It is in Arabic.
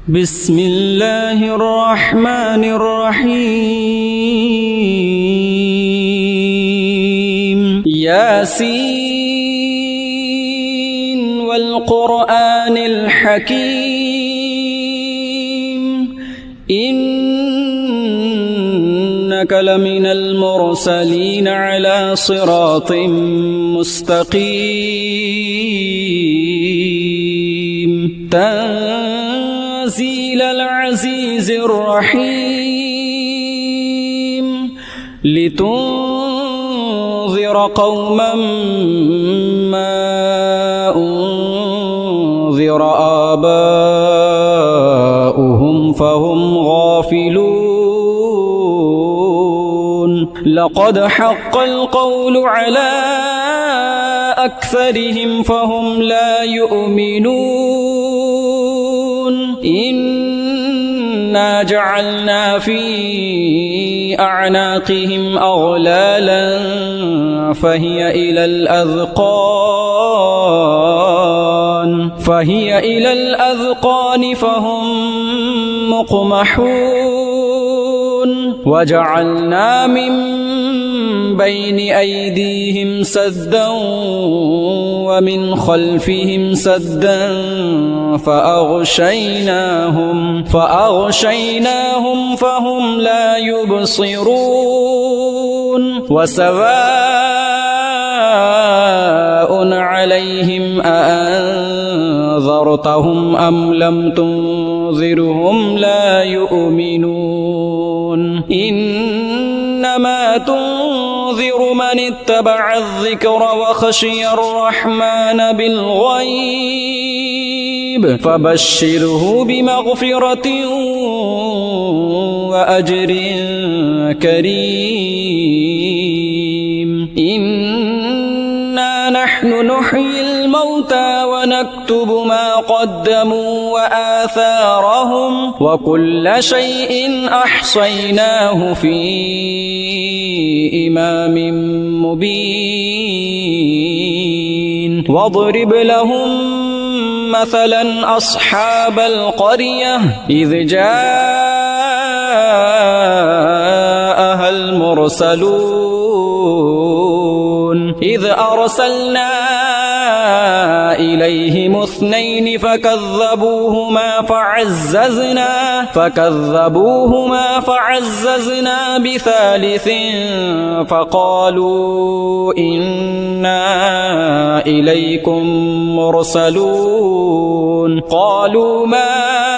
بسم الله الرحمن الرحيم ياسين والقرآن الحكيم إنك لمن المرسلين على صراط مستقيم تنزيل العزيز الرحيم لتنذر قوما ما أنذر آباؤهم فهم غافلون لقد حق القول على أكثرهم فهم لا يؤمنون إنا جعلنا في أعناقهم أغلالا فهي إلى الأذقان فهم مقمحون وجعلنا من بين أيديهم سدا ومن خلفهم سدا فأغشيناهم فهم لا يبصرون وسواء عليهم أأنذرتهم أم لم تنذرهم لا يؤمنون إنما تنذر من اتبع الذكر وخشي الرحمن بالغيب فبشره بمغفرة وأجر كريم إنا نحن نحيي الموتى ونكتب ما قدموا وآثارهم وكل شيء أحصيناه في إمام مبين واضرب لهم مثلا أصحاب القرية إذ جاءها المرسلون إذ أرسلنا إليهم اثنين فكذبوهما فعززنا بثالث فقالوا إنا إليكم مرسلون قالوا ما